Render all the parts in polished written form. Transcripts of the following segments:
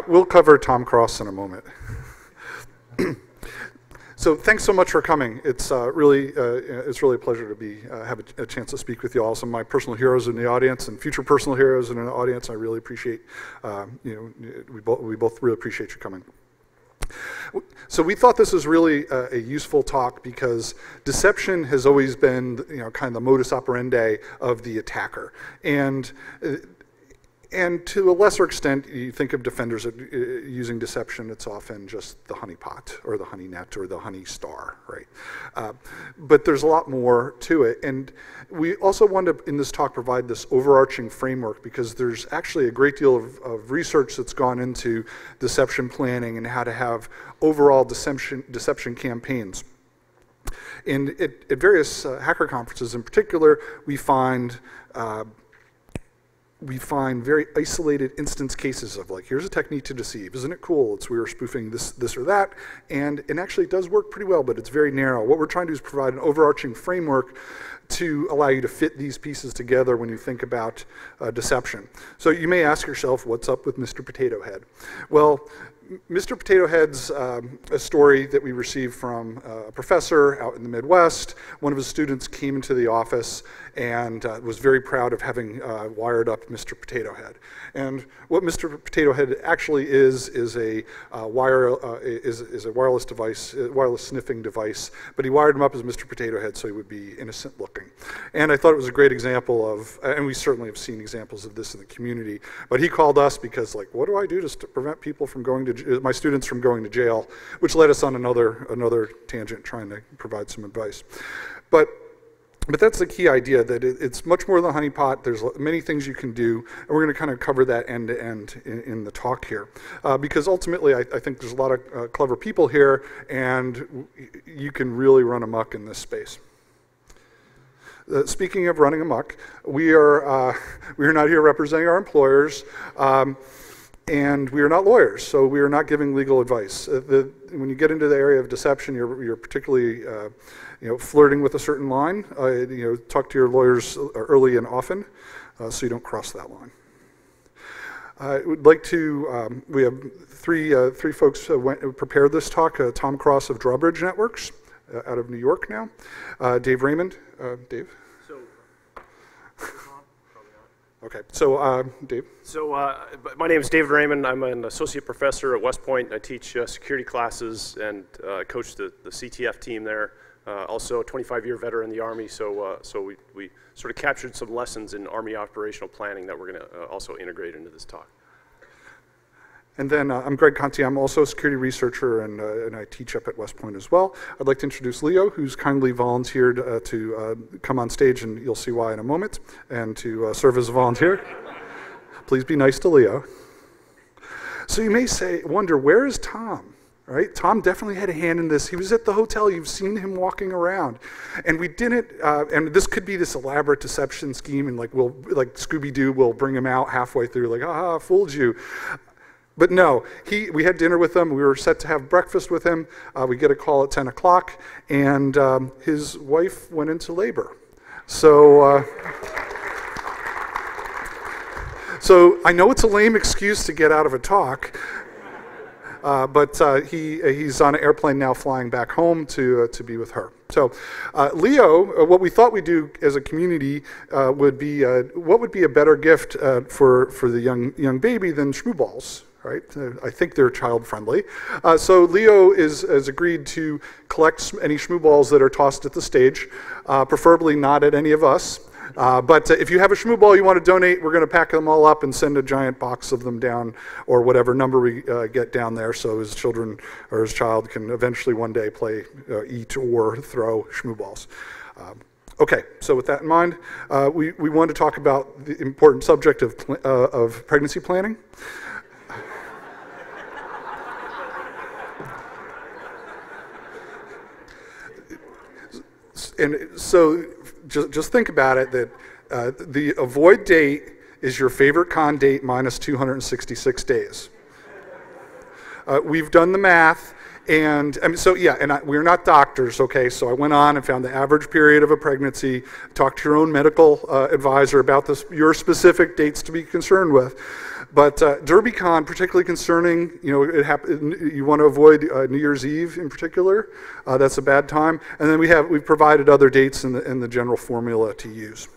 We'll cover Tom Cross in a moment. So thanks so much for coming. It's really a pleasure to have a chance to speak with you all. Some of my personal heroes in the audience and future personal heroes in the audience. I really appreciate, we both really appreciate you coming. So we thought this was really a useful talk because deception has always been, kind of the modus operandi of the attacker, and to a lesser extent, you think of defenders using deception, it's often just the honeypot or the honey net or the honey star, right? But there's a lot more to it. And we also wanted to, in this talk, provide this overarching framework because there's actually a great deal of research that's gone into deception planning and how to have overall deception campaigns. And at various hacker conferences in particular, we find very isolated instance cases of like, here's a technique to deceive. Isn't it cool? We were spoofing this or that. And actually it does work pretty well, but it's very narrow. What we're trying to do is provide an overarching framework to allow you to fit these pieces together when you think about deception. So you may ask yourself, what's up with Mr. Potato Head? Well, Mr. Potato Head's a story that we received from a professor out in the Midwest. One of his students came into the office and was very proud of having wired up Mr. Potato Head. And what Mr. Potato Head actually is a wireless device, wireless sniffing device. But he wired him up as Mr. Potato Head so he would be innocent looking. And I thought it was a great example of, and we certainly have seen examples of this in the community. But he called us because, like, what do I do to prevent people from going to my students from going to jail, which led us on another tangent trying to provide some advice. But that's the key idea, that it's much more than a honeypot. There's many things you can do, and we're going to kind of cover that end to end in the talk here. Because ultimately, I think there's a lot of clever people here, and you can really run amok in this space. Speaking of running amok, we are not here representing our employers. And we are not lawyers, so we are not giving legal advice. When you get into the area of deception, you're particularly flirting with a certain line. Talk to your lawyers early and often, so you don't cross that line. I would like to, we have three folks who prepared this talk. Tom Cross of Drawbridge Networks, out of New York now. Dave Raymond. Dave? Okay, so Dave. So my name is David Raymond. I'm an associate professor at West Point. I teach security classes and coach the CTF team there. Also a 25-year veteran in the Army, so we sort of captured some lessons in Army operational planning that we're going to also integrate into this talk. And then I'm Greg Conti. I'm also a security researcher, and I teach up at West Point as well. I'd like to introduce Leo, who's kindly volunteered to come on stage, and you'll see why in a moment, and to serve as a volunteer. Please be nice to Leo. So you may wonder, where is Tom? Right? Tom definitely had a hand in this. He was at the hotel. You've seen him walking around. And we didn't, and this could be this elaborate deception scheme, and like Scooby-Doo will bring him out halfway through, like, aha, fooled you. But no, we had dinner with him. We were set to have breakfast with him. We get a call at 10 o'clock, and his wife went into labor. So, so I know it's a lame excuse to get out of a talk, but he's on an airplane now flying back home to be with her. So Leo, what we thought we'd do as a community would be, what would be a better gift for the young baby than shmooballs? Right? I think they're child-friendly. So Leo has agreed to collect any shmooballs that are tossed at the stage, preferably not at any of us. But if you have a shmooball you want to donate, we're going to pack them all up and send a giant box of them down, or whatever number we get down there, so his children or his child can eventually one day play, eat, or throw shmooballs. Okay, so with that in mind, we want to talk about the important subject of pregnancy planning. And so just think about it, that the avoid date is your favorite con date minus 266 days. We've done the math. And I mean, so yeah, and we're not doctors, okay? So I went on and found the average period of a pregnancy, talked to your own medical advisor about your specific dates to be concerned with. But DerbyCon, particularly concerning, you know, you want to avoid New Year's Eve in particular. That's a bad time. And then we've provided other dates in the general formula to use.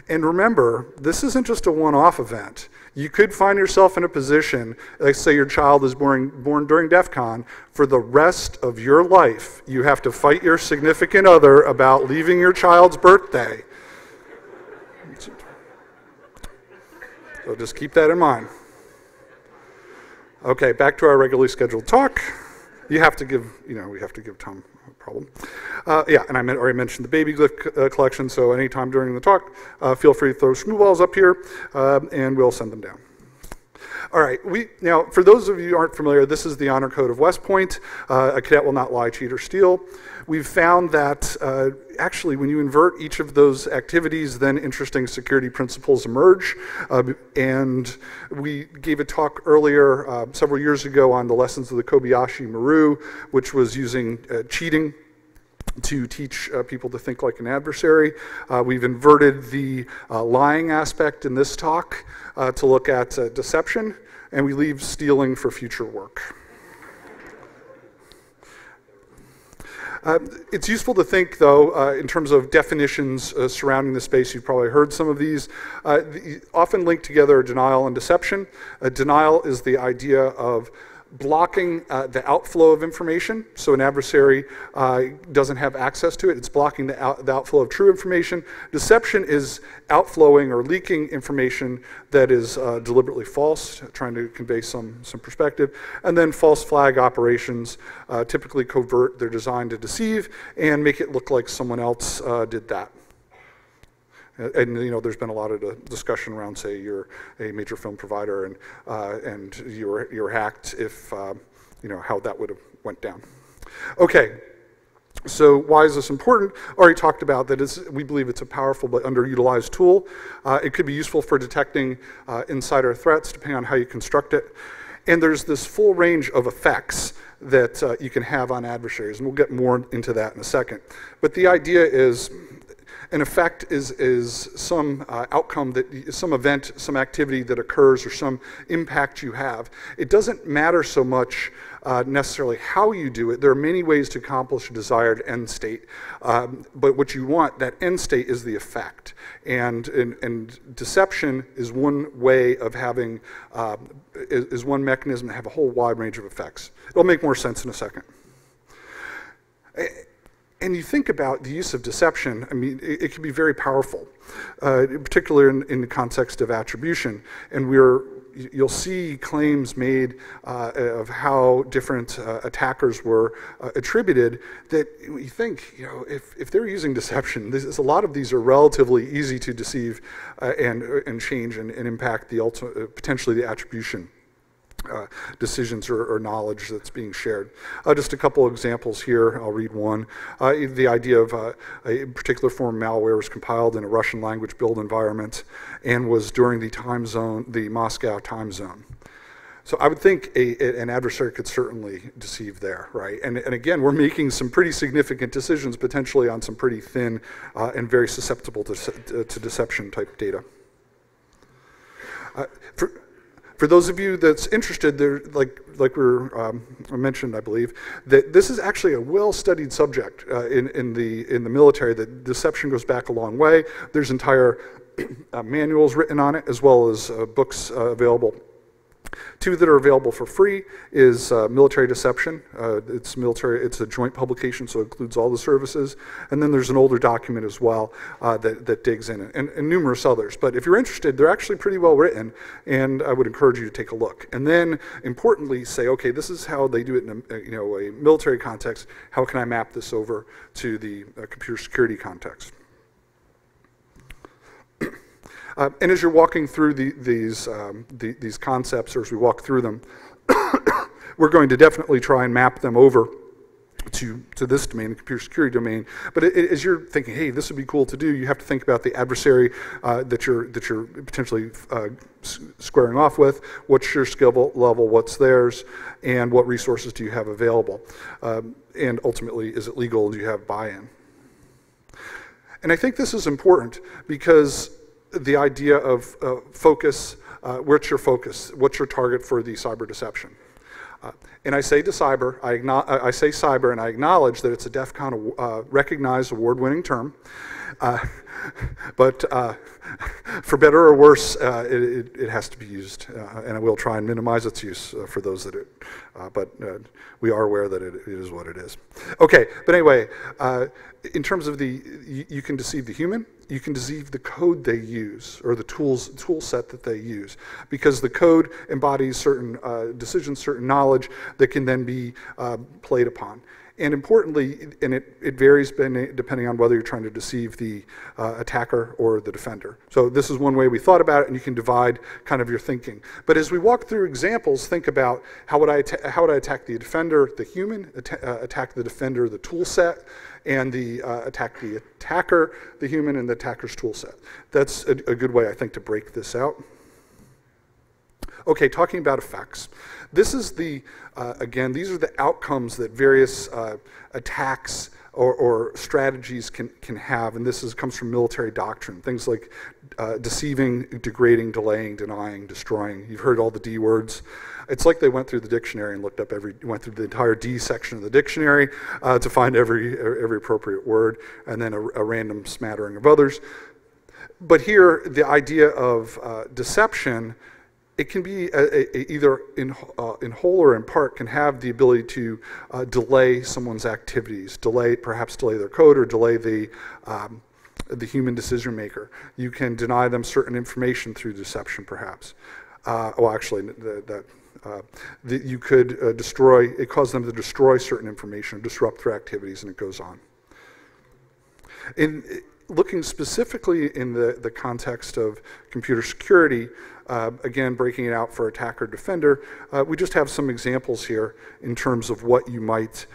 And remember, this isn't just a one-off event. You could find yourself in a position, like say your child is born during DEF CON, for the rest of your life, you have to fight your significant other about leaving your child's birthday. So just keep that in mind. Okay, back to our regularly scheduled talk. We have to give Tom a problem. Yeah, and I already mentioned the baby glyph collection, so anytime during the talk, feel free to throw ShmooBalls up here, and we'll send them down. All right, now, for those of you who aren't familiar, this is the honor code of West Point. A cadet will not lie, cheat, or steal. We've found that actually when you invert each of those activities, then interesting security principles emerge. And we gave a talk earlier, several years ago, on the lessons of the Kobayashi Maru, which was using cheating to teach people to think like an adversary. We've inverted the lying aspect in this talk to look at deception, and we leave stealing for future work. It's useful to think, though, in terms of definitions surrounding the space. You've probably heard some of these. Often linked together are denial and deception. Denial is the idea of blocking the outflow of information, so an adversary doesn't have access to it. It's blocking the outflow of true information. Deception is outflowing or leaking information that is deliberately false, trying to convey some perspective. And then false flag operations, typically covert. They're designed to deceive and make it look like someone else did that. And you know, there's been a lot of discussion around, say, you're a major film provider and you're hacked. If you know how that would have went down. Okay, so why is this important? Already talked about that. We believe it's a powerful but underutilized tool. It could be useful for detecting insider threats, depending on how you construct it. And there's this full range of effects that you can have on adversaries, and we'll get more into that in a second. But the idea is, an effect is some outcome, some event, some activity that occurs, or some impact you have. It doesn't matter so much necessarily how you do it. There are many ways to accomplish a desired end state, but what you want, that end state, is the effect. And deception is one way of having, is one mechanism to have a whole wide range of effects. It'll make more sense in a second. And you think about the use of deception, I mean, it can be very powerful, particularly in the context of attribution. And you'll see claims made of how different attackers were attributed that you think, you know, if they're using deception, a lot of these are relatively easy to deceive and change and impact the potentially the attribution. Decisions or knowledge that's being shared. Just a couple of examples here. I'll read one. The idea of a particular form of malware was compiled in a Russian language build environment and was during the Moscow time zone. So I would think an adversary could certainly deceive there, right? And again, we're making some pretty significant decisions potentially on some pretty thin and very susceptible to deception type data. For those of you that's interested, like I mentioned, I believe, that this is actually a well-studied subject in the military. That deception goes back a long way. There's entire manuals written on it, as well as books available. Two that are available for free is Military Deception. It's a joint publication, so it includes all the services. And then there's an older document as well that digs in, and numerous others. But if you're interested, they're actually pretty well written, and I would encourage you to take a look. And then, importantly, say, okay, this is how they do it in a military context. How can I map this over to the computer security context? And as you're walking through these concepts, or as we walk through them, we're going to definitely try and map them over to this domain, the computer security domain. But as you're thinking, hey, this would be cool to do, you have to think about the adversary that you're potentially squaring off with. What's your skill level? What's theirs? And what resources do you have available? And ultimately, is it legal? Do you have buy-in? And I think this is important because the idea of focus, where's your focus? What's your target for the cyber deception? And I say to cyber, I say cyber, and I acknowledge that it's a DEF CON recognized award-winning term. But for better or worse, it has to be used, and I will try and minimize its use for those that but we are aware that it is what it is. Okay, but anyway, in terms of you can deceive the human, you can deceive the code they use, or the tool set that they use, because the code embodies certain decisions, certain knowledge that can then be played upon. And importantly, and it varies depending on whether you're trying to deceive the attacker or the defender. So this is one way we thought about it, and you can divide kind of your thinking. But as we walk through examples, think about how would I attack the defender, the human, attack the defender, the tool set, and attack the attacker, the human, and the attacker's tool set. That's a good way, I think, to break this out. Okay, talking about effects. This is again, these are the outcomes that various attacks or strategies can have, and this comes from military doctrine. Things like deceiving, degrading, delaying, denying, destroying. You've heard all the D words. It's like they went through the dictionary and went through the entire D section of the dictionary to find every appropriate word, and then a random smattering of others. But here, the idea of deception, it can be either in whole or in part, can have the ability to delay someone's activities, perhaps delay their code, or delay the human decision maker. You can deny them certain information through deception, perhaps. Well, actually, you could cause them to destroy certain information, disrupt their activities, and it goes on. Looking specifically in the context of computer security, again, breaking it out for attacker defender, we just have some examples here in terms of what you might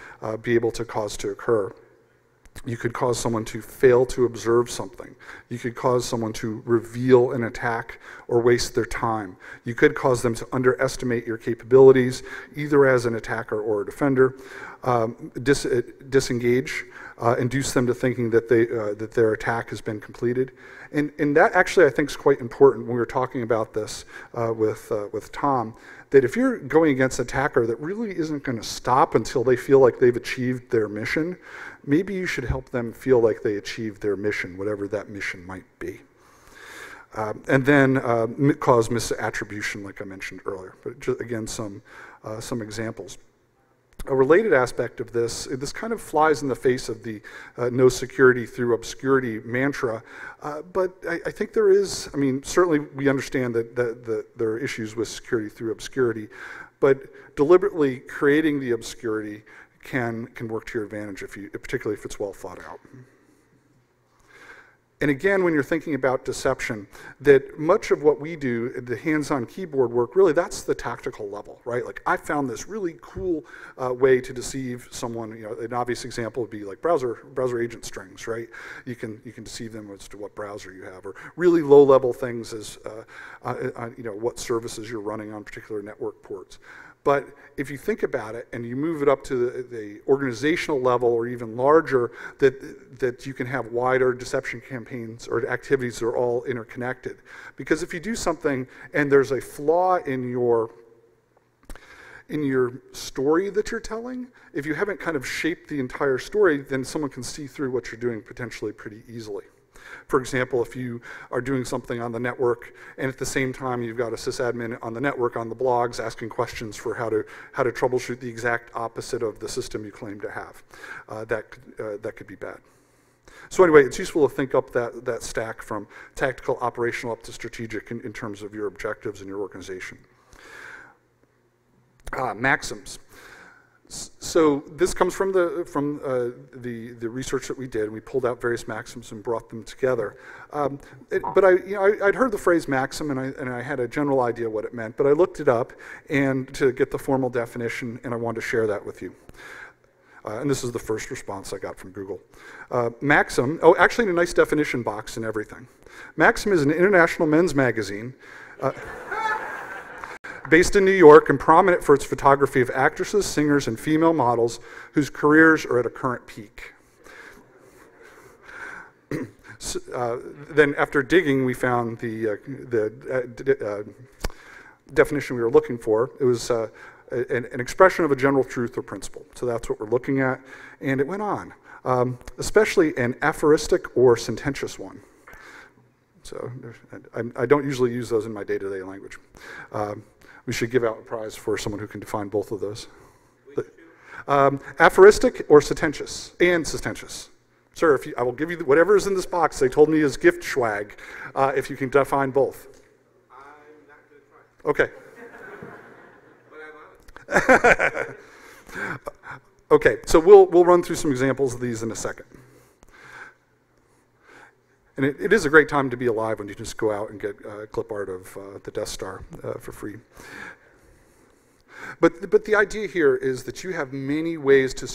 be able to cause to occur. You could cause someone to fail to observe something. You could cause someone to reveal an attack or waste their time. You could cause them to underestimate your capabilities, either as an attacker or a defender, disengage, induce them to thinking that their attack has been completed. And that actually, I think, is quite important when we were talking about this with Tom, that if you're going against an attacker that really isn't going to stop until they feel like they've achieved their mission, maybe you should help them feel like they achieved their mission, whatever that mission might be. And then cause misattribution, like I mentioned earlier. But just, again, some examples. A related aspect of this kind of flies in the face of the no security through obscurity mantra, but I think there is, I mean, certainly we understand that there are issues with security through obscurity, but deliberately creating the obscurity can work to your advantage, particularly if it's well thought out. And again, when you're thinking about deception, that much of what we do, the hands-on keyboard work, really that's the tactical level, right? Like I found this really cool way to deceive someone. You know, an obvious example would be like browser agent strings, right? You can deceive them as to what browser you have, or really low-level things as you know, what services you're running on particular network ports. But if you think about it and you move it up to the organizational level or even larger, that you can have wider deception campaigns or activities that are all interconnected. Because if you do something and there's a flaw in your story that you're telling, if you haven't kind of shaped the entire story, then someone can see through what you're doing potentially pretty easily. For example, if you are doing something on the network and at the same time you've got a sysadmin on the network on the blogs asking questions for how to troubleshoot the exact opposite of the system you claim to have, that could be bad. So anyway, it's useful to think up that stack from tactical, operational up to strategic in terms of your objectives and your organization. Maxims. So this comes from the research that we did. We pulled out various maxims and brought them together. But I'd heard the phrase maxim, and I had a general idea what it meant. But I looked it up and to get the formal definition, and I wanted to share that with you. And this is the first response I got from Google. Maxim, oh, actually in a nice definition box and everything. Maxim is an international men's magazine based in New York and prominent for its photography of actresses, singers, and female models whose careers are at a current peak. Then after digging, we found the definition we were looking for. It was an expression of a general truth or principle. So that's what we're looking at. And it went on, especially an aphoristic or sententious one. So I don't usually use those in my day-to-day language. We should give out a prize for someone who can define both of those. Aphoristic or sententious, and sententious. Sir, I will give you whatever is in this box. They told me is gift swag, if you can define both. I'm not going to try. Okay. But I love it. Okay, so we'll run through some examples of these in a second. And it is a great time to be alive when you just go out and get clip art of the Death Star for free. But the idea here is that you have many ways to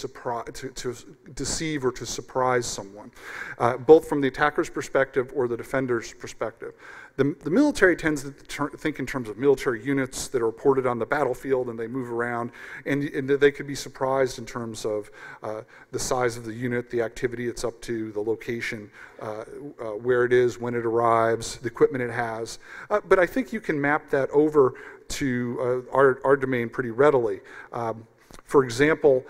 deceive or to surprise someone, both from the attacker's perspective or the defender's perspective. The military tends to think in terms of military units that are reported on the battlefield and they move around, and they could be surprised in terms of the size of the unit, the activity it's up to, the location, where it is, when it arrives, the equipment it has. But I think you can map that over to our domain pretty readily. For example,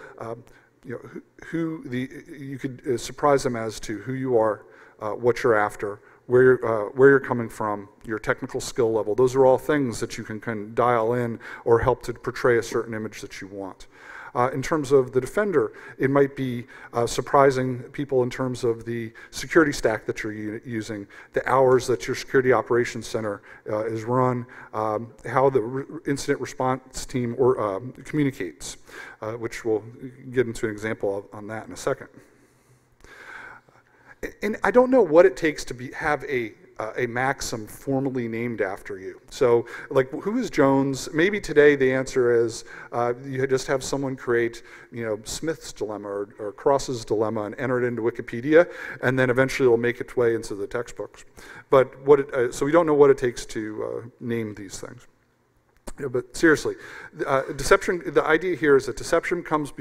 you could surprise them as to who you are, what you're after, where you're coming from, your technical skill level. Those are all things that you can dial in or help to portray a certain image that you want. In terms of the defender, it might be surprising people in terms of the security stack that you're using, the hours that your security operations center is run, how the incident response team communicates, which we'll get into an example on that in a second. And I don't know what it takes to have a Maxim formally named after you. So, like, who is Jones? Maybe today the answer is you just have someone create, Smith's dilemma or Cross's dilemma and enter it into Wikipedia, and then eventually it'll make its way into the textbooks. But so we don't know what it takes to name these things. But seriously, deception. The idea here is that deception becomes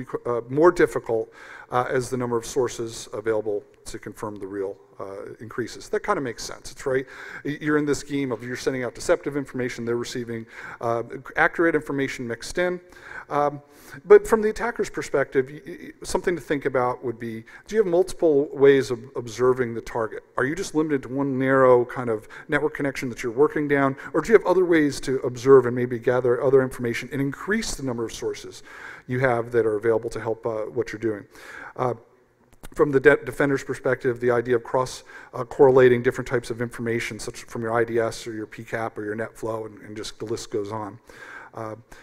more difficult as the number of sources available to confirm the real increases. That kind of makes sense. It's right. You're in this game of you're sending out deceptive information, they're receiving accurate information mixed in. But from the attacker's perspective, something to think about would be, do you have multiple ways of observing the target? Are you just limited to one narrow kind of network connection that you're working down? Or do you have other ways to observe and maybe gather other information and increase the number of sources you have that are available to help what you're doing? From the defender's perspective, the idea of cross-correlating different types of information, such from your IDS or your PCAP or your NetFlow, and just the list goes on.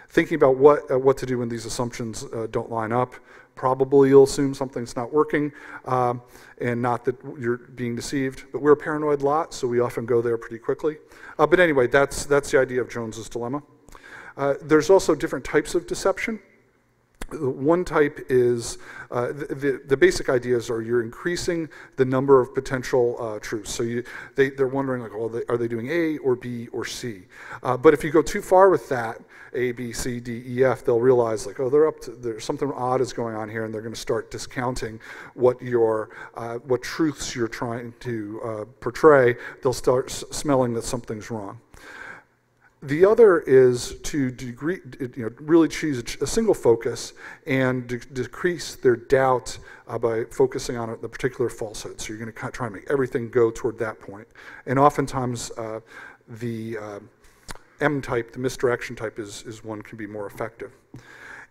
Thinking about what to do when these assumptions don't line up. Probably you'll assume something's not working, and not that you're being deceived. But we're a paranoid lot, so we often go there pretty quickly. But anyway, that's the idea of Jones's dilemma. There's also different types of deception. One type is, the basic ideas are you're increasing the number of potential truths. So they're wondering, like, well, are they doing A or B or C? But if you go too far with that, A, B, C, D, E, F, they'll realize, like, oh, there's something odd is going on here, and they're going to start discounting what truths you're trying to portray. They'll start smelling that something's wrong. The other is to really choose a single focus and decrease their doubt by focusing on the particular falsehood. So you're going to try and make everything go toward that point. And oftentimes the M type, the misdirection type, is one can be more effective.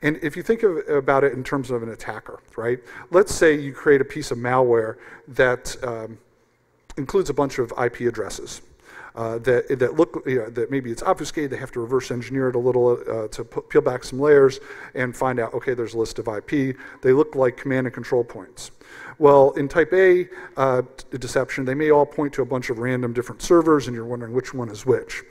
And if you think about it in terms of an attacker, right? Let's say you create a piece of malware that includes a bunch of IP addresses. That maybe it's obfuscated, they have to reverse engineer it a little to peel back some layers and find out, okay, there's a list of IP. They look like command and control points. Well, in type A deception, they may all point to a bunch of random different servers, and you're wondering which one is which.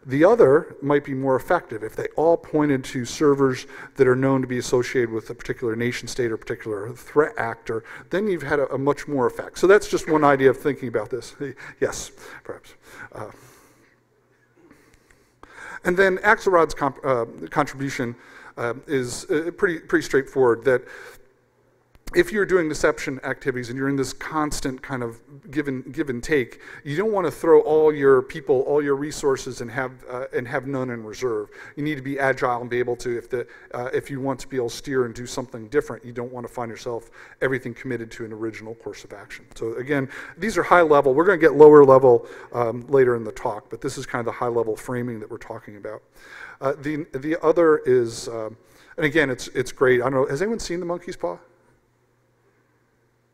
The other might be more effective. If they all pointed to servers that are known to be associated with a particular nation state or particular threat actor, then you've had a much more effect. So that's just one idea of thinking about this. Yes, perhaps. And then Axelrod's contribution is pretty straightforward, that if you're doing deception activities and you're in this constant kind of give and take, you don't want to throw all your people, all your resources, and have none in reserve. You need to be agile and be able to, if you want to be able to steer and do something different, you don't want to find yourself everything committed to an original course of action. So again, these are high level. We're going to get lower level later in the talk, but this is kind of the high level framing that we're talking about. The other is, and again, it's great. I don't know, has anyone seen The Monkey's Paw?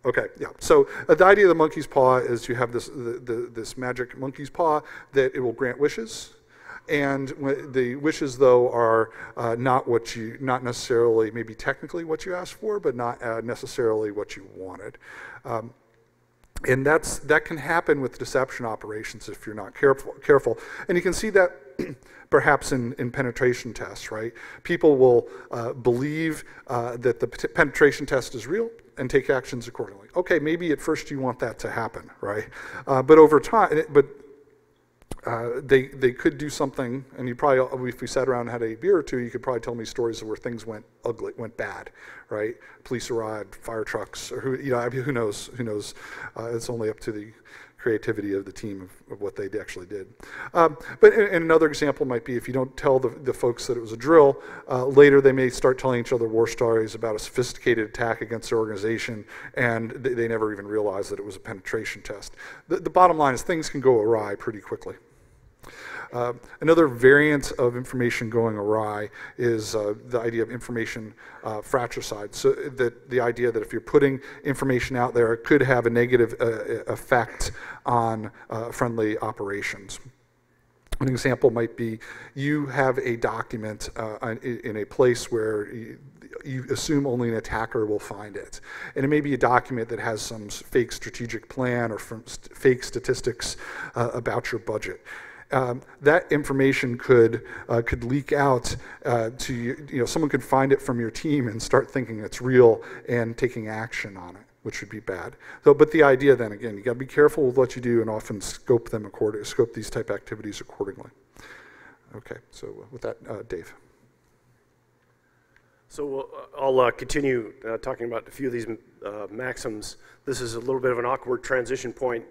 Okay, yeah. So the idea of the monkey's paw is you have this magic monkey's paw that it will grant wishes, and the wishes though are not necessarily maybe technically what you asked for, but not necessarily what you wanted. And that can happen with deception operations if you're not careful. And you can see that perhaps in penetration tests, right? People will believe that the penetration test is real and take actions accordingly. Okay, maybe at first you want that to happen, right? But over time, they could do something, and you probably, if we sat around and had a beer or two, you could probably tell me stories of where things went ugly, went bad, right? Police arrived, fire trucks, or who knows? It's only up to the creativity of the team of what they actually did. But another example might be if you don't tell the folks that it was a drill, later they may start telling each other war stories about a sophisticated attack against their organization, and they never even realized that it was a penetration test. The bottom line is things can go awry pretty quickly. Another variant of information going awry is the idea of information fratricide. So the idea that if you're putting information out there, it could have a negative effect on friendly operations. An example might be you have a document in a place where you assume only an attacker will find it. And it may be a document that has some fake strategic plan or fake statistics about your budget. That information could leak out to someone could find it from your team and start thinking it's real and taking action on it, which would be bad. So, but the idea then again, you got to be careful with what you do and often scope these type activities accordingly. Okay, so with that, Dave. So I'll continue talking about a few of these maxims. This is a little bit of an awkward transition point.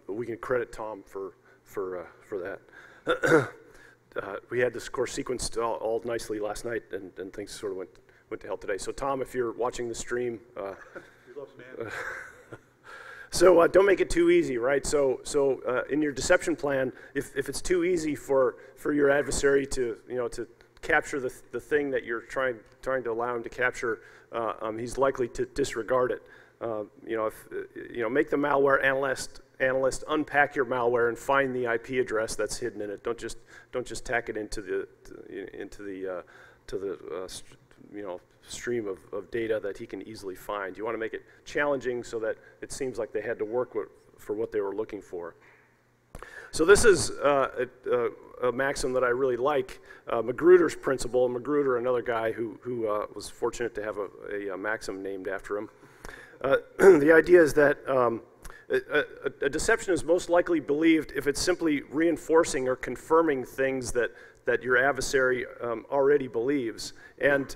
We can credit Tom for that. We had this course sequenced all nicely last night, and things sort of went to hell today. So Tom, if you're watching the stream, so don't make it too easy, right? So in your deception plan, if it's too easy for your adversary to capture the thing that you're trying to allow him to capture, he's likely to disregard it. Make the malware analyst unpack your malware and find the IP address that's hidden in it. Don't just tack it into the stream of data that he can easily find. You want to make it challenging so that it seems like they had to work for what they were looking for. So this is a maxim that I really like, Magruder's principle. Magruder, another guy who was fortunate to have a maxim named after him. The idea is that a deception is most likely believed if it's simply reinforcing or confirming things that your adversary already believes. And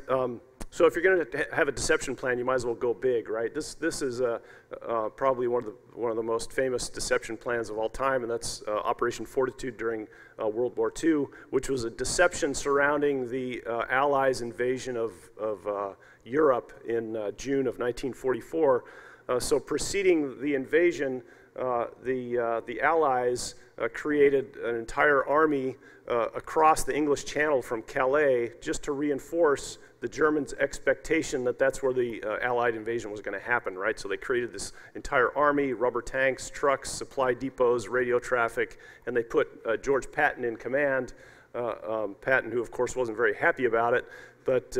so if you're going to have a deception plan, you might as well go big, right? This is probably one of the most famous deception plans of all time, and that's Operation Fortitude during World War II, which was a deception surrounding the Allies' invasion of Europe in June of 1944. So preceding the invasion, the Allies created an entire army across the English Channel from Calais just to reinforce the Germans' expectation that that's where the Allied invasion was going to happen, right? So they created this entire army, rubber tanks, trucks, supply depots, radio traffic, and they put George Patton in command. Patton, who of course wasn't very happy about it, but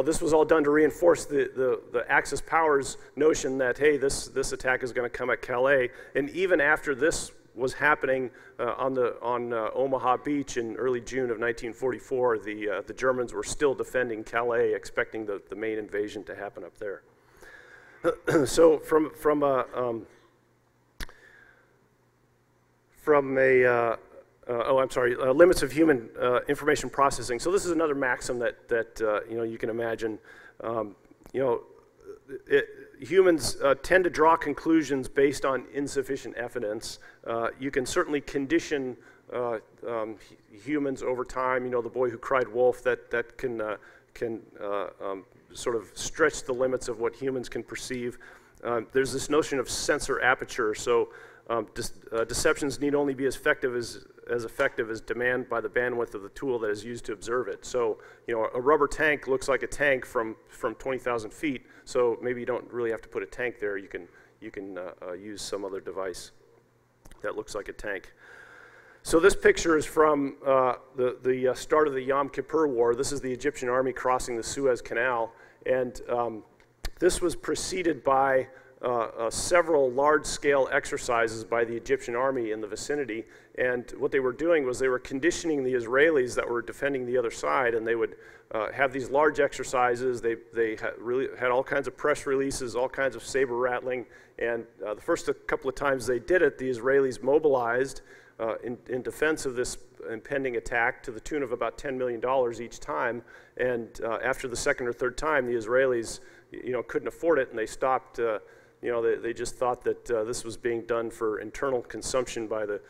this was all done to reinforce the Axis powers notion that, hey, this attack is going to come at Calais. And even after this was happening on Omaha Beach in early June of 1944. The Germans were still defending Calais, expecting the main invasion to happen up there. So limits of human information processing. So this is another maxim that you can imagine. Humans tend to draw conclusions based on insufficient evidence. You can certainly condition humans over time. The boy who cried wolf, that can sort of stretch the limits of what humans can perceive. There's this notion of sensor aperture. So deceptions need only be as effective as demand by the bandwidth of the tool that is used to observe it. So, a rubber tank looks like a tank from 20,000 feet. So maybe you don't really have to put a tank there. You can use some other device that looks like a tank. So this picture is from the start of the Yom Kippur War. This is the Egyptian army crossing the Suez Canal, and this was preceded by several large-scale exercises by the Egyptian army in the vicinity. And what they were doing was they were conditioning the Israelis that were defending the other side, and they would have these large exercises. They really had all kinds of press releases, all kinds of saber rattling, and the first couple of times they did it, the Israelis mobilized in defense of this impending attack to the tune of about $10 million each time. And after the second or third time, the Israelis couldn't afford it, and they stopped. They just thought that this was being done for internal consumption by the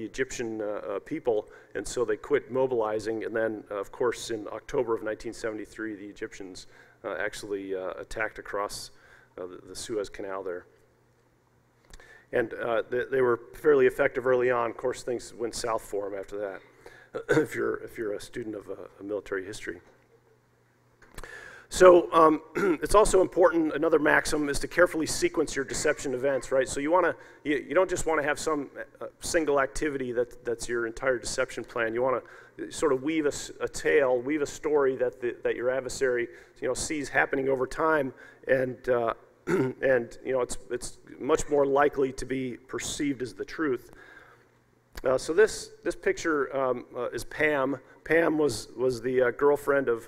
Egyptian people, and so they quit mobilizing. And then, of course, in October of 1973, the Egyptians actually attacked across the Suez Canal there. And they were fairly effective early on. Of course, things went south for them after that, if you're a student of military history. So it's also important, another maxim is to carefully sequence your deception events, right? So you don't just want to have some single activity that's your entire deception plan. You want to sort of weave a tale, weave a story that your adversary sees happening over time, and it's much more likely to be perceived as the truth. So this picture is Pam. Pam was the girlfriend of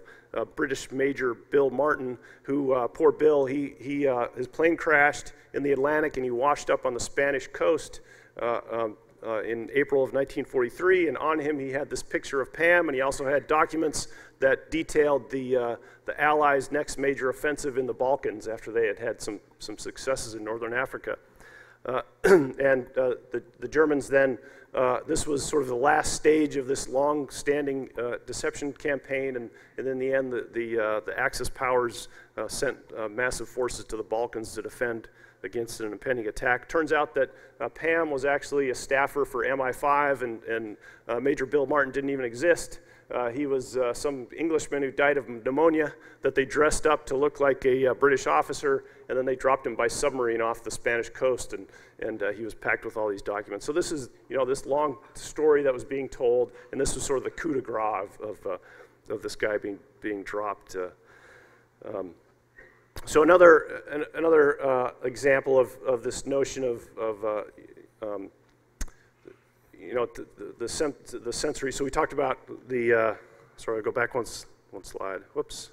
British Major Bill Martin, who, poor Bill, his plane crashed in the Atlantic and he washed up on the Spanish coast in April of 1943, and on him he had this picture of Pam, and he also had documents that detailed the Allies' next major offensive in the Balkans after they had some successes in northern Africa. And the Germans then, this was sort of the last stage of this long-standing deception campaign, and in the end, the Axis powers sent massive forces to the Balkans to defend against an impending attack. Turns out that Pam was actually a staffer for MI5, and Major Bill Martin didn't even exist. He was some Englishman who died of pneumonia that they dressed up to look like a British officer, and then they dropped him by submarine off the Spanish coast, and he was packed with all these documents. So this is, this long story that was being told, and this was sort of the coup de grace of this guy being dropped. So another example of this notion of the sensory. So we talked about the. Sorry, I'll go back one slide. Whoops.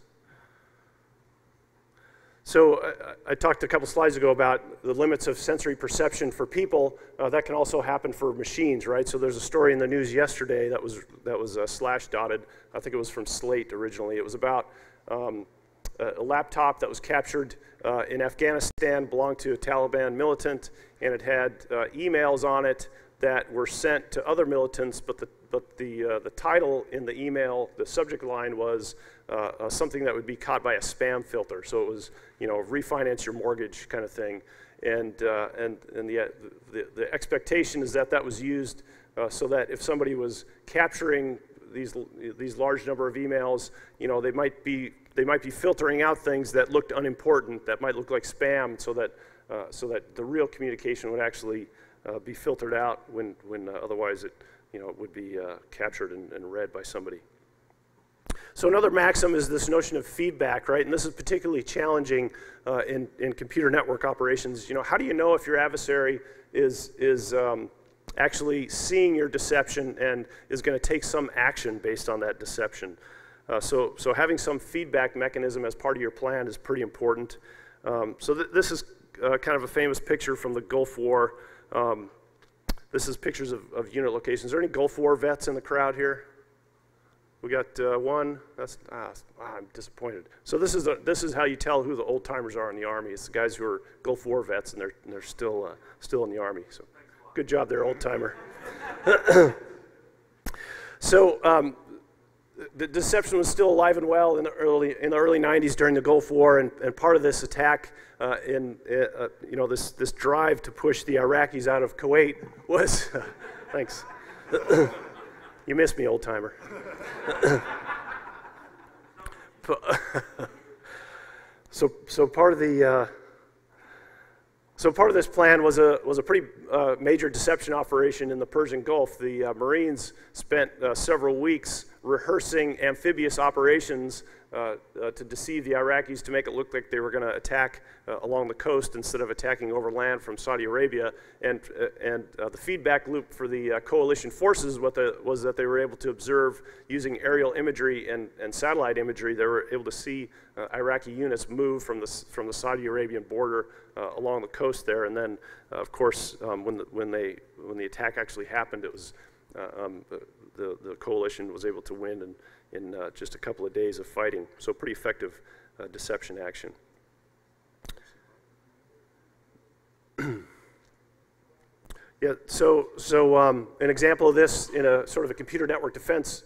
So I talked a couple slides ago about the limits of sensory perception for people. That can also happen for machines, right? So there's a story in the news yesterday that was slash dotted. I think it was from Slate originally. It was about a laptop that was captured in Afghanistan, belonged to a Taliban militant, and it had emails on it that were sent to other militants, but the title in the email, the subject line was something that would be caught by a spam filter. So it was, refinance your mortgage kind of thing, and the expectation is that was used so that if somebody was capturing these large number of emails, they might be filtering out things that looked unimportant, that might look like spam, so that the real communication would actually be filtered out when otherwise it would be captured and read by somebody. So another maxim is this notion of feedback, right? And this is particularly challenging in computer network operations. How do you know if your adversary is actually seeing your deception and is going to take some action based on that deception. So having some feedback mechanism as part of your plan is pretty important. This is kind of a famous picture from the Gulf War. This is pictures of unit locations. Is there any Gulf War vets in the crowd here? We got one. I'm disappointed. So this is how you tell who the old timers are in the Army. It's the guys who are Gulf War vets and they're still in the Army. So good job there, old timer. So the deception was still alive and well in the early 90s during the Gulf War, and part of this attack this drive to push the Iraqis out of Kuwait was thanks. You missed me, old timer. So part of this plan was a pretty major deception operation in the Persian Gulf. The Marines spent several weeks rehearsing amphibious operations to deceive the Iraqis, to make it look like they were going to attack along the coast instead of attacking over land from Saudi Arabia. And the feedback loop for the coalition forces was that they were able to observe using aerial imagery and satellite imagery. They were able to see Iraqi units move from the Saudi Arabian border along the coast there. And then, of course, when the attack actually happened, it was the coalition was able to win in just a couple of days of fighting. So pretty effective deception action. Yeah, so an example of this in a sort of a computer network defense,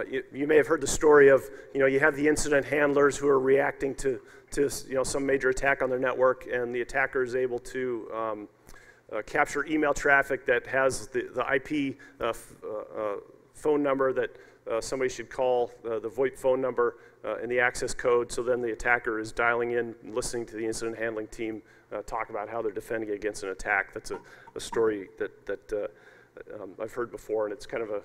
you may have heard the story of, you have the incident handlers who are reacting to some major attack on their network, and the attacker is able to capture email traffic that has the IP phone number that somebody should call, the VoIP phone number and the access code. So then the attacker is dialing in and listening to the incident handling team talk about how they're defending against an attack. That's a story that I've heard before, and it's kind of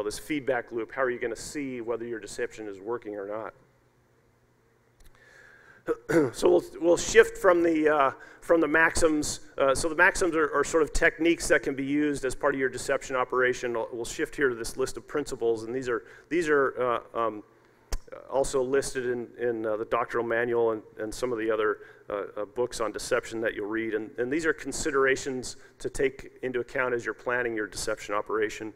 this feedback loop. How are you going to see whether your deception is working or not? So we'll shift from the maxims. So the maxims are sort of techniques that can be used as part of your deception operation. We'll shift here to this list of principles, and these are also listed in the doctrinal manual and some of the other books on deception that you'll read. And these are considerations to take into account as you're planning your deception operation.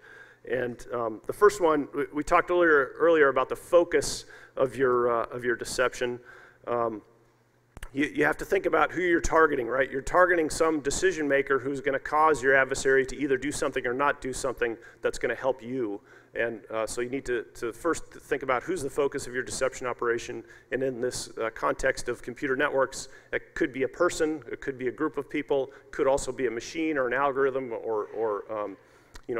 And the first one, we talked earlier about the focus of your deception. You have to think about who you're targeting, right? You're targeting some decision maker who's going to cause your adversary to either do something or not do something that's going to help you. And so you need to first think about who's the focus of your deception operation. And in this context of computer networks, it could be a person, it could be a group of people, could also be a machine or an algorithm or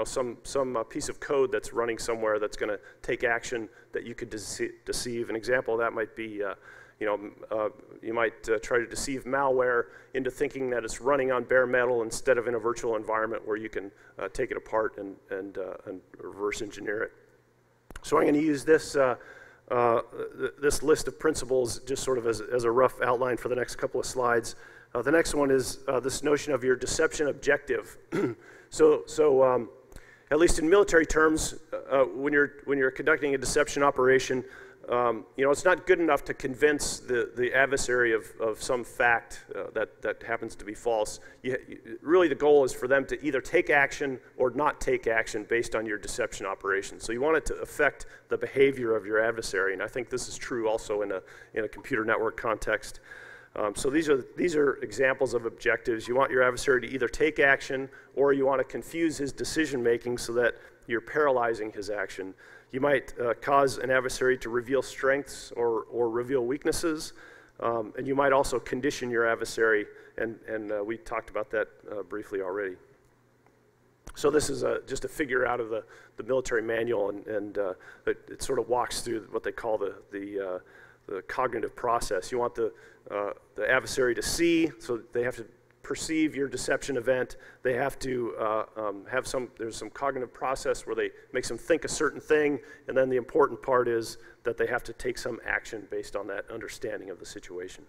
some piece of code that's running somewhere that's going to take action that you could deceive. An example of that might be you might try to deceive malware into thinking that it's running on bare metal instead of in a virtual environment where you can take it apart and reverse engineer it. So I'm going to use this this list of principles just sort of as a rough outline for the next couple of slides. The next one is this notion of your deception objective. So at least in military terms, when you're conducting a deception operation, it's not good enough to convince the adversary of some fact that happens to be false. Really, the goal is for them to either take action or not take action based on your deception operation. So you want it to affect the behavior of your adversary, and I think this is true also in a computer network context. So these are examples of objectives. You want your adversary to either take action or you want to confuse his decision making so that you're paralyzing his action. You might cause an adversary to reveal strengths or reveal weaknesses, and you might also condition your adversary, and we talked about that briefly already. So this is just a figure out of the military manual, and it sort of walks through what they call the cognitive process. You want the adversary to see, so they have to perceive your deception event. They have to there's some cognitive process where they makes them think a certain thing, and then the important part is that they have to take some action based on that understanding of the situation.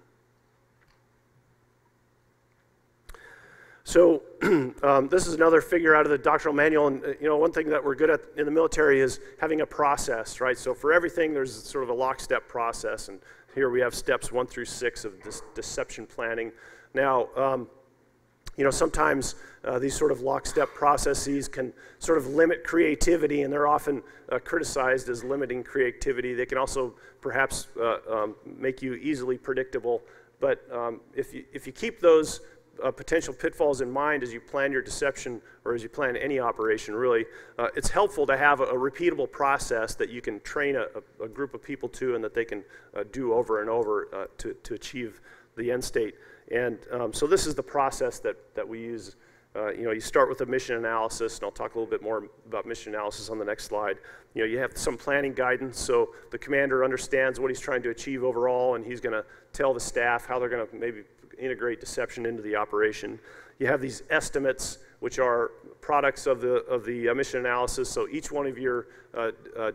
So this is another figure out of the doctrinal manual, and one thing that we're good at in the military is having a process, right? So for everything, there's sort of a lockstep process, and here we have steps 1 through 6 of this deception planning. Now, sometimes these sort of lockstep processes can sort of limit creativity, and they're often criticized as limiting creativity. They can also perhaps make you easily predictable, but if you keep those potential pitfalls in mind as you plan your deception or as you plan any operation, really, it's helpful to have a repeatable process that you can train a group of people to and that they can do over and over to achieve the end state. And so this is the process that we use. You start with a mission analysis, and I'll talk a little bit more about mission analysis on the next slide. You have some planning guidance, so the commander understands what he's trying to achieve overall, and he's going to tell the staff how they're going to maybe integrate deception into the operation. You have these estimates, which are products of the mission analysis. So each one of your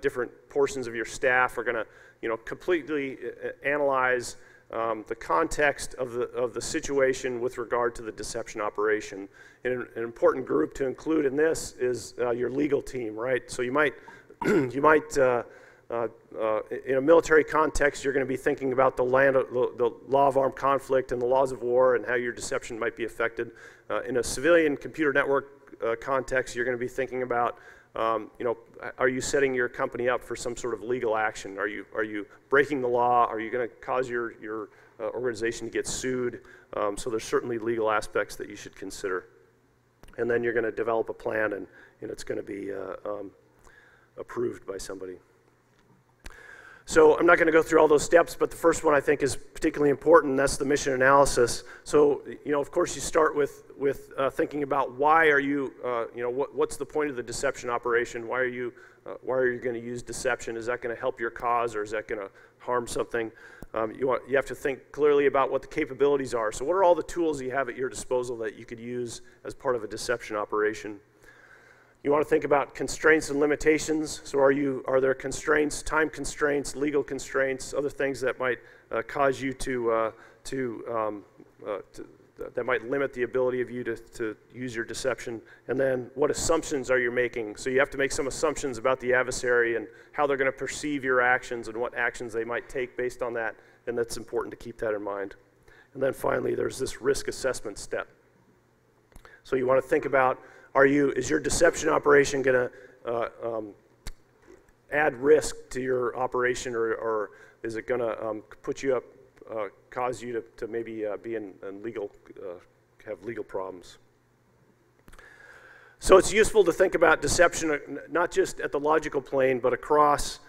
different portions of your staff are going to completely analyze the context of the situation with regard to the deception operation. And an important group to include in this is your legal team, right? So you might in a military context, you're going to be thinking about the law of armed conflict and the laws of war and how your deception might be affected. In a civilian computer network context, you're going to be thinking about, are you setting your company up for some sort of legal action? Are you breaking the law? Are you going to cause your organization to get sued? So there's certainly legal aspects that you should consider. And then you're going to develop a plan, and it's going to be approved by somebody. So I'm not going to go through all those steps, but the first one I think is particularly important, and that's the mission analysis. So, of course, you start with thinking about why are you, what's the point of the deception operation? Why are you going to use deception? Is that going to help your cause, or is that going to harm something? You have to think clearly about what the capabilities are. So what are all the tools you have at your disposal that you could use as part of a deception operation? You want to think about constraints and limitations. So are there constraints, time constraints, legal constraints, other things that might cause you that might limit the ability of you to use your deception? And then what assumptions are you making? So you have to make some assumptions about the adversary and how they're going to perceive your actions and what actions they might take based on that, and that's important to keep that in mind. And then finally, there's this risk assessment step. So you want to think about, is your deception operation going to add risk to your operation, or is it going to put you up, cause you to maybe be in legal, have legal problems? So it's useful to think about deception not just at the logical plane, but across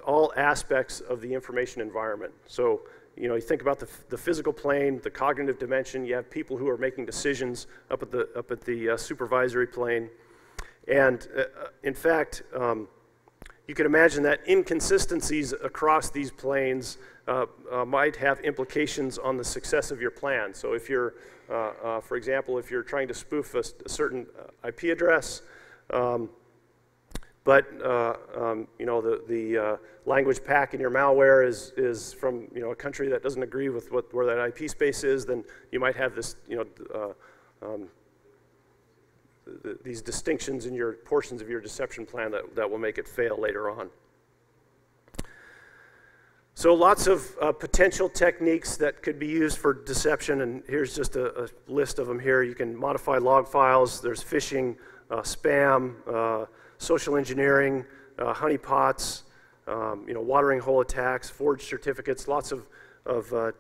all aspects of the information environment. So you think about the physical plane, the cognitive dimension. You have people who are making decisions up at the supervisory plane, and in fact, you can imagine that inconsistencies across these planes might have implications on the success of your plan. So if you're, for example, if you're trying to spoof a certain IP address, but the language pack in your malware is from a country that doesn't agree with where that IP space is, then you might have this these distinctions in your portions of your deception plan that will make it fail later on. So lots of potential techniques that could be used for deception, and here's just a list of them here. You can modify log files. There's phishing, spam, social engineering, honeypots, watering hole attacks, forged certificates, lots of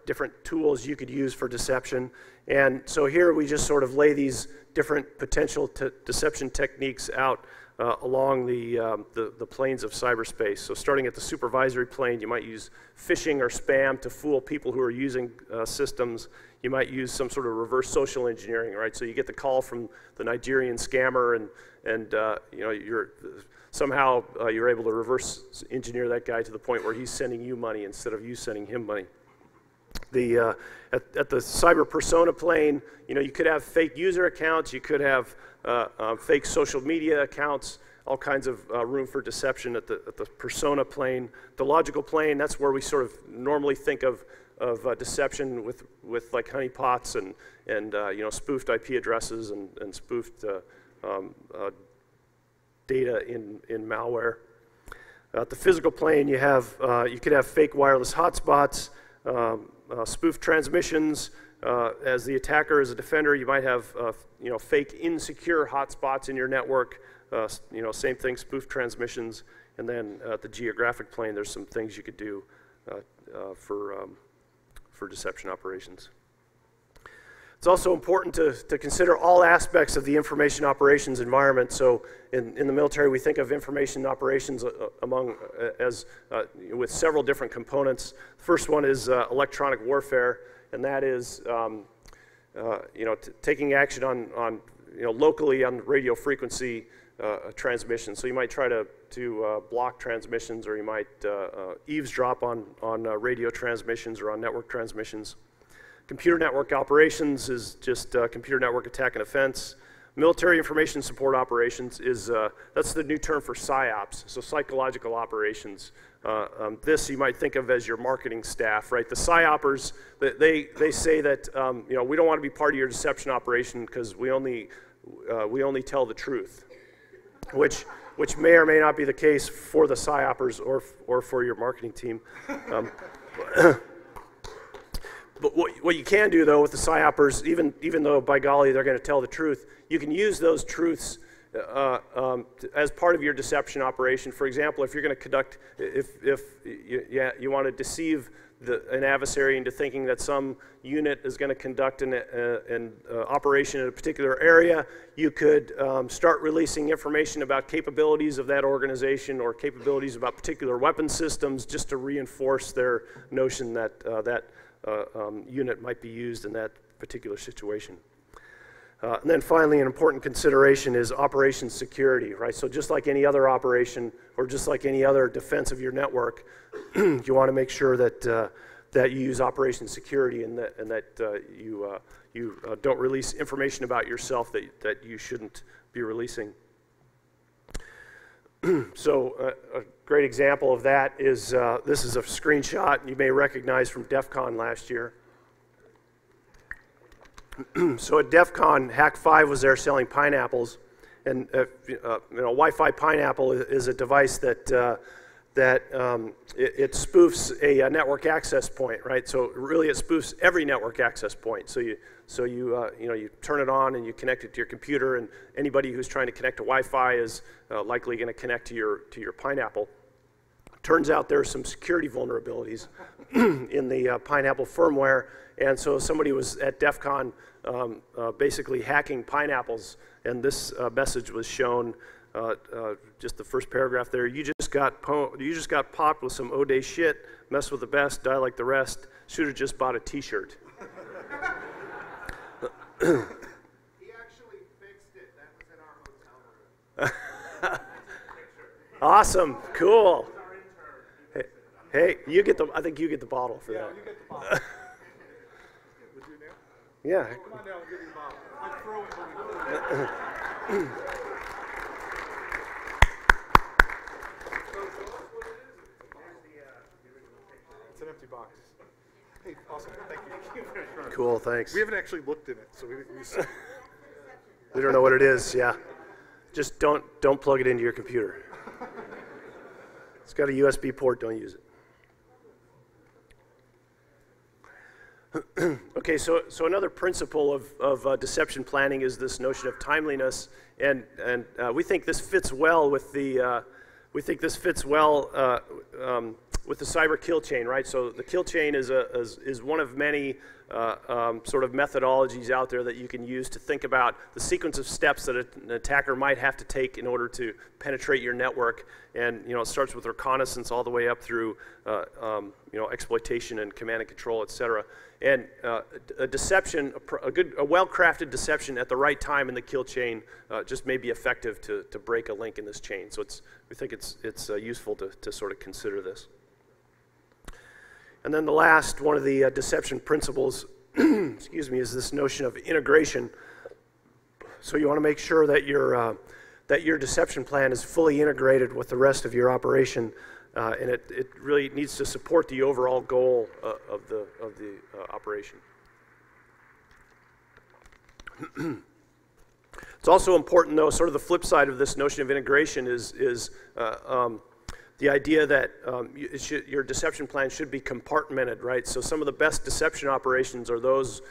different tools you could use for deception. And so here we just sort of lay these different potential deception techniques out along the planes of cyberspace. So starting at the supervisory plane, you might use phishing or spam to fool people who are using systems. You might use some sort of reverse social engineering, right? So you get the call from the Nigerian scammer, and somehow you're able to reverse engineer that guy to the point where he's sending you money instead of you sending him money. At the cyber persona plane, you could have fake user accounts, you could have fake social media accounts, all kinds of room for deception at the persona plane. The logical plane, that's where we sort of normally think of deception with like honeypots and you know, spoofed IP addresses and spoofed data in malware. At the physical plane, you could have fake wireless hotspots, spoofed transmissions. As the attacker, as a defender, you might have you know, fake insecure hotspots in your network. You know, same thing, spoofed transmissions. And then at the geographic plane, there's some things you could do for deception operations. It's also important to consider all aspects of the information operations environment. So in the military, we think of information operations with several different components. The first one is electronic warfare, and that is you know, taking action on you know, locally on radio frequency transmission. So you might try to block transmissions, or you might eavesdrop on radio transmissions or on network transmissions. Computer network operations is just computer network attack and offense. Military information support operations is, that's the new term for PSYOPs, so psychological operations. This you might think of as your marketing staff, right? The PSYOPers, they say that you know, we don't want to be part of your deception operation because we only tell the truth, which may or may not be the case for the PSYOPers or for your marketing team. But what you can do, though, with the PSYOPers, even though, by golly, they're going to tell the truth, you can use those truths as part of your deception operation. For example, if you're going to conduct, if you want to deceive an adversary into thinking that some unit is going to conduct an operation in a particular area, you could start releasing information about capabilities of that organization or capabilities about particular weapon systems just to reinforce their notion that that unit might be used in that particular situation. And then finally, an important consideration is operation security, right? So just like any other operation or just like any other defense of your network, you want to make sure that that you use operation security and that you don't release information about yourself that you shouldn't be releasing. So a great example of that is, this is a screenshot you may recognize from DEF CON last year. So at DEF CON, Hack 5 was there selling pineapples, and you know, Wi-Fi pineapple is a device that it spoofs a network access point, right? So really, it spoofs every network access point. So you know, you turn it on and you connect it to your computer, and anybody who's trying to connect to Wi-Fi is likely going to connect to your pineapple. Turns out there are some security vulnerabilities in the pineapple firmware, and so somebody was at DEF CON basically hacking pineapples, and this message was shown. Just the first paragraph there. You just got popped with some O'Day shit. Mess with the best, die like the rest. Should've just bought a T-shirt. He actually fixed it. That was in our hotel room. Awesome, cool. Hey, you get the. I think you get the bottle for that. Yeah, you get the bottle. Would you now? Yeah. Come on down, I'll give you the bottle. I'll throw it when we go. It's an empty box. Hey, awesome. Thank you. Cool, thanks. We haven't actually looked in it, so we We don't know what it is. Yeah. Just don't plug it into your computer. It's got a USB port. Don't use it. Okay, so another principle of deception planning is this notion of timeliness, and we think this fits well with the with the cyber kill chain, right? So the kill chain is one of many sort of methodologies out there that you can use to think about the sequence of steps that an attacker might have to take in order to penetrate your network. And you know, it starts with reconnaissance all the way up through you know, exploitation and command and control, et cetera. And a deception, a well-crafted deception at the right time in the kill chain just may be effective to break a link in this chain. So we think it's useful to sort of consider this. And then the last one of the deception principles, excuse me, is this notion of integration. So you want to make sure that your deception plan is fully integrated with the rest of your operation. and it really needs to support the overall goal of the operation. It's also important, though, sort of the flip side of this notion of integration is the idea that your deception plan should be compartmented, right? So some of the best deception operations are those,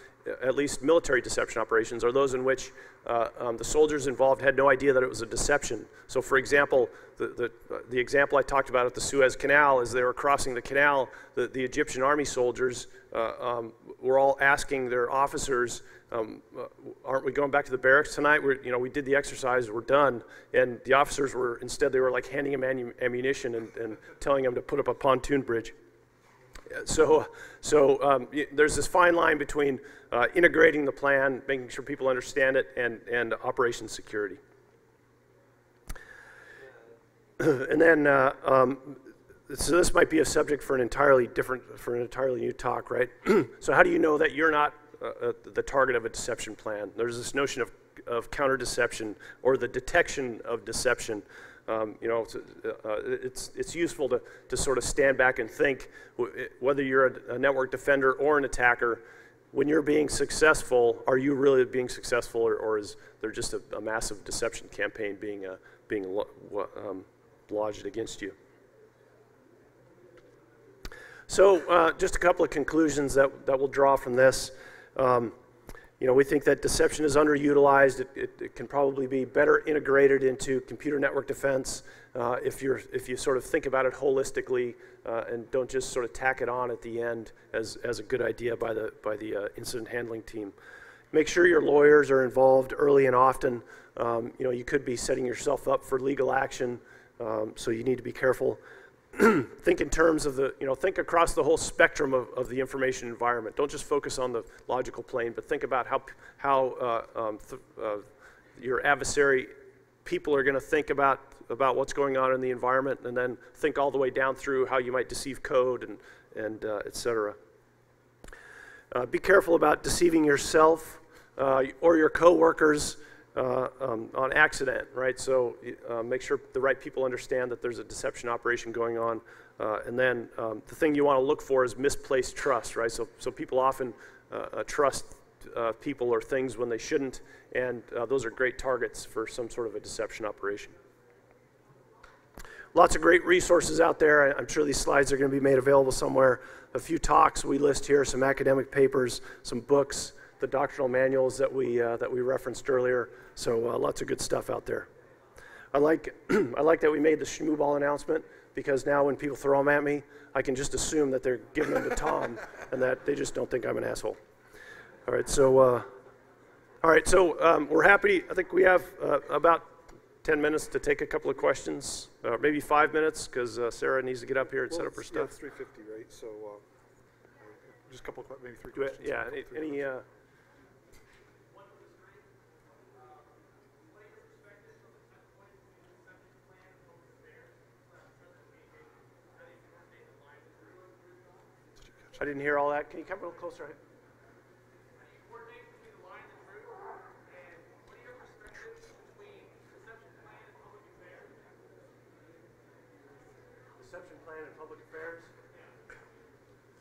at least military deception operations, are those in which the soldiers involved had no idea that it was a deception. So for example, the example I talked about at the Suez Canal, as they were crossing the canal, the Egyptian army soldiers were all asking their officers, aren't we going back to the barracks tonight? We did the exercise, we're done. And the officers were, instead they were like handing them ammunition and telling them to put up a pontoon bridge. So there's this fine line between integrating the plan, making sure people understand it, and operations security. And then, so this might be a subject for an entirely new talk, right? So how do you know that you're not the target of a deception plan? There's this notion of counter-deception, or the detection of deception. It's useful to sort of stand back and think, whether you're a network defender or an attacker, when you're being successful, are you really being successful, or is there just a massive deception campaign being lodged against you? So just a couple of conclusions that we'll draw from this. We think that deception is underutilized. It can probably be better integrated into computer network defense if you sort of think about it holistically and don't just sort of tack it on at the end as a good idea by the incident handling team. Make sure your lawyers are involved early and often. You could be setting yourself up for legal action, so you need to be careful. Think in terms of think across the whole spectrum of the information environment. Don't just focus on the logical plane, but think about how your adversary people are going to think about what's going on in the environment, and then think all the way down through how you might deceive code and et cetera. Be careful about deceiving yourself or your coworkers on accident, right? So make sure the right people understand that there's a deception operation going on. And then the thing you want to look for is misplaced trust, right? So people often trust people or things when they shouldn't, and those are great targets for some sort of a deception operation. Lots of great resources out there. I'm sure these slides are going to be made available somewhere. A few talks we list here, some academic papers, some books, the doctrinal manuals that we referenced earlier. So lots of good stuff out there. I like that we made the ShmooBall announcement, because now when people throw them at me, I can just assume that they're giving them to Tom and that they just don't think I'm an asshole. All right, so we're happy. I think we have about 10 minutes to take a couple of questions, maybe 5 minutes, because Sarah needs to get up here and set up her stuff. It's 3:50, right? So just a couple, maybe 3 questions. Yeah, any I didn't hear all that. Can you come a little closer? Deception plan and public affairs?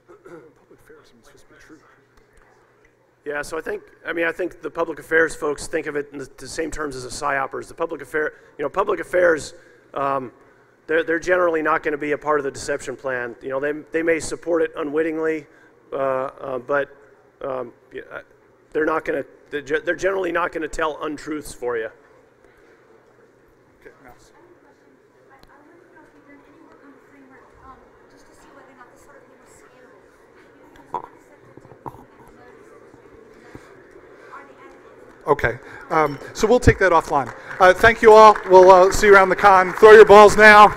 Public affairs is supposed to be true. Yeah, so I think the public affairs folks think of it in the same terms as the PsyOpers. The public affairs, they're generally not going to be a part of the deception plan. They may support it unwittingly, but they're not going to. They're generally not going to tell untruths for you. Okay, Mouse. Okay, so we'll take that offline. Thank you all. We'll see you around the con. Throw your balls now.